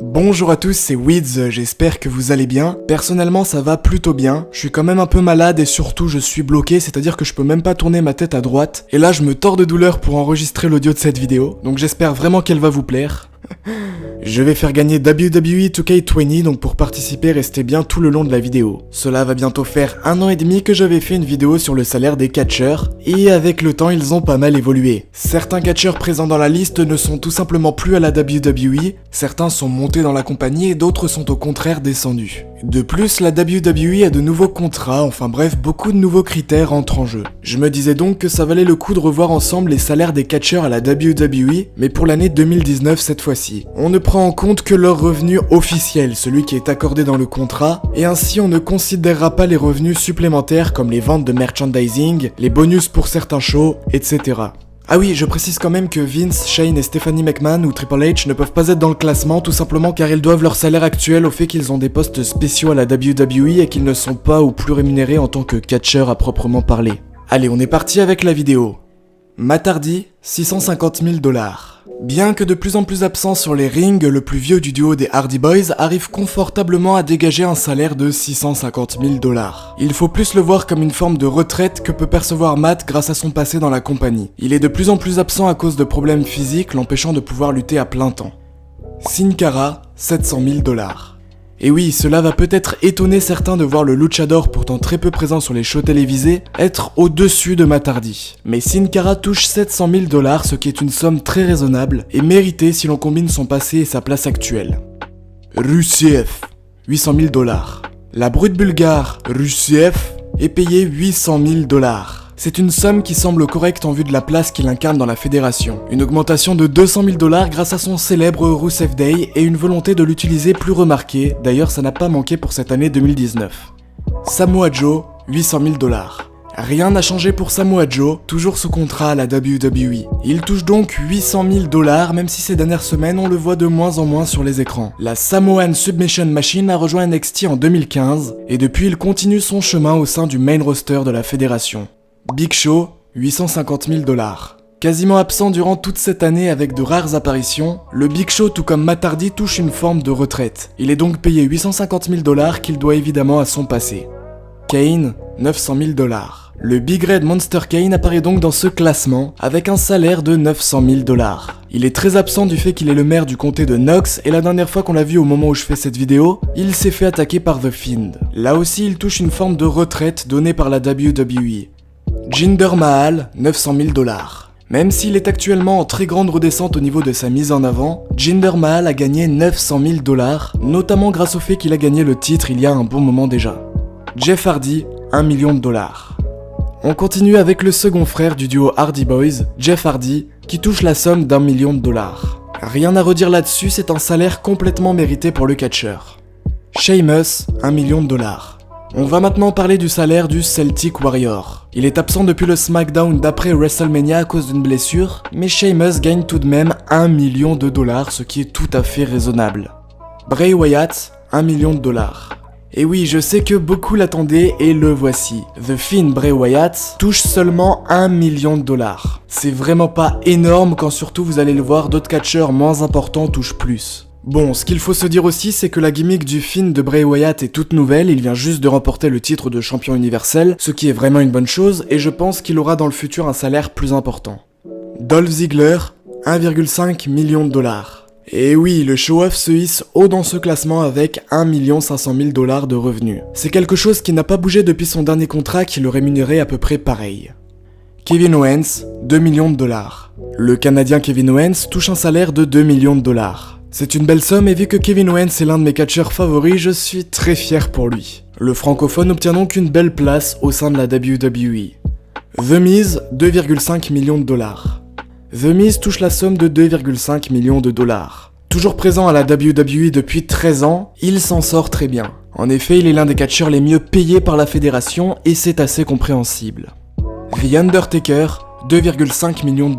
Bonjour à tous, c'est Wiz, j'espère que vous allez bien. Personnellement ça va plutôt bien, je suis quand même un peu malade et surtout je suis bloqué, c'est-à-dire que je peux même pas tourner ma tête à droite. Et là je me tords de douleur pour enregistrer l'audio de cette vidéo, donc j'espère vraiment qu'elle va vous plaire. Je vais faire gagner WWE 2K20, donc pour participer, restez bien tout le long de la vidéo. Cela va bientôt faire 1 an et demi que j'avais fait une vidéo sur le salaire des catcheurs, et avec le temps ils ont pas mal évolué. Certains catcheurs présents dans la liste ne sont tout simplement plus à la WWE, certains sont montés dans la compagnie et d'autres sont au contraire descendus. De plus, la WWE a de nouveaux contrats, enfin bref, beaucoup de nouveaux critères entrent en jeu. Je me disais donc que ça valait le coup de revoir ensemble les salaires des catcheurs à la WWE, mais pour l'année 2019 cette fois-ci. On ne prend en compte que leur revenu officiel, celui qui est accordé dans le contrat, et ainsi on ne considérera pas les revenus supplémentaires comme les ventes de merchandising, les bonus pour certains shows, etc. Ah oui, je précise quand même que Vince, Shane et Stephanie McMahon ou Triple H ne peuvent pas être dans le classement tout simplement car ils doivent leur salaire actuel au fait qu'ils ont des postes spéciaux à la WWE et qu'ils ne sont pas ou plus rémunérés en tant que catcheurs à proprement parler. Allez, on est parti avec la vidéo. Matt Hardy, 650 000 $. Bien que de plus en plus absent sur les rings, le plus vieux du duo des Hardy Boys arrive confortablement à dégager un salaire de 650 000 $. Il faut plus le voir comme une forme de retraite que peut percevoir Matt grâce à son passé dans la compagnie. Il est de plus en plus absent à cause de problèmes physiques l'empêchant de pouvoir lutter à plein temps. Sin Cara, 700 000 $. Et oui, cela va peut-être étonner certains de voir le luchador pourtant très peu présent sur les shows télévisés être au-dessus de Matt Hardy. Mais Sin Cara touche 700 000 $, ce qui est une somme très raisonnable et méritée si l'on combine son passé et sa place actuelle. Rusev, 800 000 $. La brute bulgare Rusev est payée 800 000 $. C'est une somme qui semble correcte en vue de la place qu'il incarne dans la fédération. Une augmentation de 200 000 $ grâce à son célèbre Rusev Day et une volonté de l'utiliser plus remarquée, d'ailleurs ça n'a pas manqué pour cette année 2019. Samoa Joe, 800 000 $. Rien n'a changé pour Samoa Joe, toujours sous contrat à la WWE. Il touche donc 800 000 $, même si ces dernières semaines on le voit de moins en moins sur les écrans. La Samoan Submission Machine a rejoint NXT en 2015, et depuis il continue son chemin au sein du main roster de la fédération. Big Show, 850 000 $. Quasiment absent durant toute cette année avec de rares apparitions, le Big Show tout comme Matt Hardy touche une forme de retraite. Il est donc payé 850 000 $ qu'il doit évidemment à son passé. Kane, 900 000 $. Le Big Red Monster Kane apparaît donc dans ce classement avec un salaire de 900 000 $. Il est très absent du fait qu'il est le maire du comté de Knox et la dernière fois qu'on l'a vu au moment où je fais cette vidéo, il s'est fait attaquer par The Fiend. Là aussi il touche une forme de retraite donnée par la WWE. Jinder Mahal, 900 000 $. Même s'il est actuellement en très grande redescente au niveau de sa mise en avant, Jinder Mahal a gagné 900 000 $, notamment grâce au fait qu'il a gagné le titre il y a un bon moment déjà. Jeff Hardy, 1 million $. On continue avec le second frère du duo Hardy Boys, Jeff Hardy, qui touche la somme d'1 million $. Rien à redire là-dessus, c'est un salaire complètement mérité pour le catcheur. Sheamus, 1 million $. On va maintenant parler du salaire du Celtic Warrior. Il est absent depuis le SmackDown d'après WrestleMania à cause d'une blessure, mais Sheamus gagne tout de même 1 million $, ce qui est tout à fait raisonnable. Bray Wyatt, 1 million $. Et oui, je sais que beaucoup l'attendaient et le voici. The Fiend Bray Wyatt touche seulement 1 million $. C'est vraiment pas énorme quand surtout vous allez le voir, d'autres catcheurs moins importants touchent plus. Bon, ce qu'il faut se dire aussi, c'est que la gimmick du Fiend de Bray Wyatt est toute nouvelle, il vient juste de remporter le titre de champion universel, ce qui est vraiment une bonne chose, et je pense qu'il aura dans le futur un salaire plus important. Dolph Ziggler, 1,5 million $. Et oui, le show-off se hisse haut dans ce classement avec 1 500 000 $ de revenus. C'est quelque chose qui n'a pas bougé depuis son dernier contrat qui le rémunérait à peu près pareil. Kevin Owens, 2 millions $. Le Canadien Kevin Owens touche un salaire de 2 millions $. C'est une belle somme et vu que Kevin Owens est l'un de mes catcheurs favoris, je suis très fier pour lui. Le francophone obtient donc une belle place au sein de la WWE. The Miz, 2,5 millions $. The Miz touche la somme de 2,5 millions $. Toujours présent à la WWE depuis 13 ans, il s'en sort très bien. En effet, il est l'un des catcheurs les mieux payés par la fédération et c'est assez compréhensible. The Undertaker, 2,5 millions $.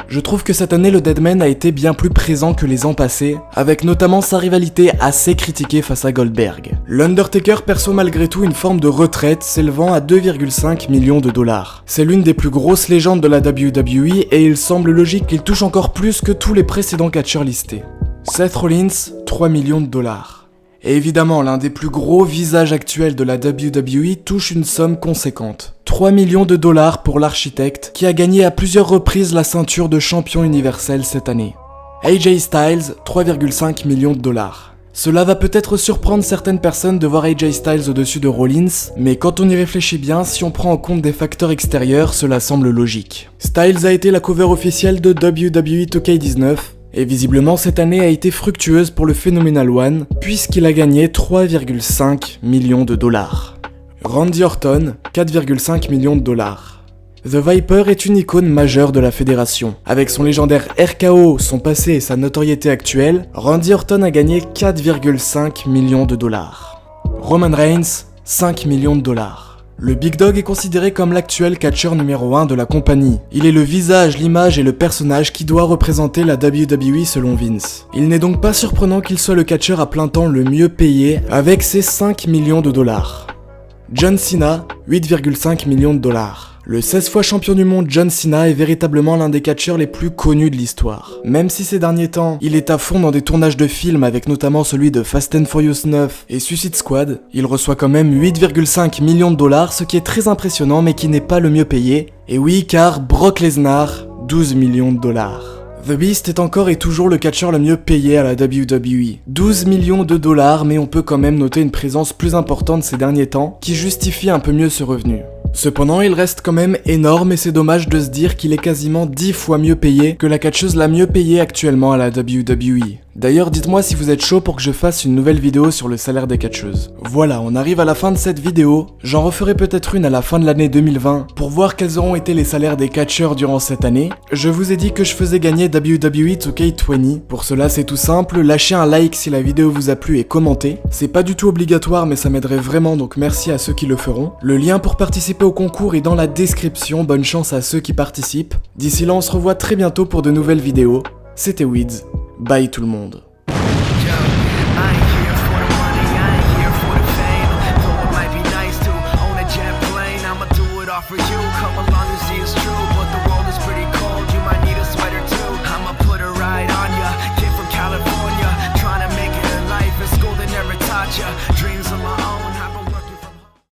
Je trouve que cette année le Deadman a été bien plus présent que les ans passés, avec notamment sa rivalité assez critiquée face à Goldberg. L'Undertaker perçoit malgré tout une forme de retraite s'élevant à 2,5 millions $. C'est l'une des plus grosses légendes de la WWE et il semble logique qu'il touche encore plus que tous les précédents catcheurs listés. Seth Rollins, 3 millions de dollars. Et évidemment, l'un des plus gros visages actuels de la WWE touche une somme conséquente. 3 millions de dollars pour l'architecte qui a gagné à plusieurs reprises la ceinture de champion universel cette année. AJ Styles, 3,5 millions de dollars. Cela va peut-être surprendre certaines personnes de voir AJ Styles au-dessus de Rollins, mais quand on y réfléchit bien, si on prend en compte des facteurs extérieurs, cela semble logique. Styles a été la cover officielle de WWE 2K19, et visiblement cette année a été fructueuse pour le Phenomenal One, puisqu'il a gagné 3,5 millions de dollars. Randy Orton, 4,5 millions de dollars. The Viper est une icône majeure de la fédération. Avec son légendaire RKO, son passé et sa notoriété actuelle, Randy Orton a gagné 4,5 millions de dollars. Roman Reigns, 5 millions de dollars. Le Big Dog est considéré comme l'actuel catcheur numéro 1 de la compagnie. Il est le visage, l'image et le personnage qui doit représenter la WWE selon Vince. Il n'est donc pas surprenant qu'il soit le catcheur à plein temps le mieux payé avec ses 5 millions de dollars. John Cena, 8,5 millions de dollars. Le 16 fois champion du monde John Cena est véritablement l'un des catcheurs les plus connus de l'histoire. Même si ces derniers temps, il est à fond dans des tournages de films avec notamment celui de Fast and Furious 9 et Suicide Squad, il reçoit quand même 8,5 millions de dollars, ce qui est très impressionnant mais qui n'est pas le mieux payé. Et oui, car Brock Lesnar, 12 millions de dollars. The Beast est encore et toujours le catcheur le mieux payé à la WWE. 12 millions de dollars, mais on peut quand même noter une présence plus importante ces derniers temps qui justifie un peu mieux ce revenu. Cependant, il reste quand même énorme et c'est dommage de se dire qu'il est quasiment 10 fois mieux payé que la catcheuse la mieux payée actuellement à la WWE. D'ailleurs, dites-moi si vous êtes chaud pour que je fasse une nouvelle vidéo sur le salaire des catcheuses. Voilà, on arrive à la fin de cette vidéo. J'en referai peut-être une à la fin de l'année 2020 pour voir quels auront été les salaires des catcheurs durant cette année. Je vous ai dit que je faisais gagner WWE 2K20. Pour cela, c'est tout simple, lâchez un like si la vidéo vous a plu et commentez. C'est pas du tout obligatoire, mais ça m'aiderait vraiment, donc merci à ceux qui le feront. Le lien pour participer au concours est dans la description, bonne chance à ceux qui participent. D'ici là, on se revoit très bientôt pour de nouvelles vidéos. C'était Weeds. Bye tout le monde.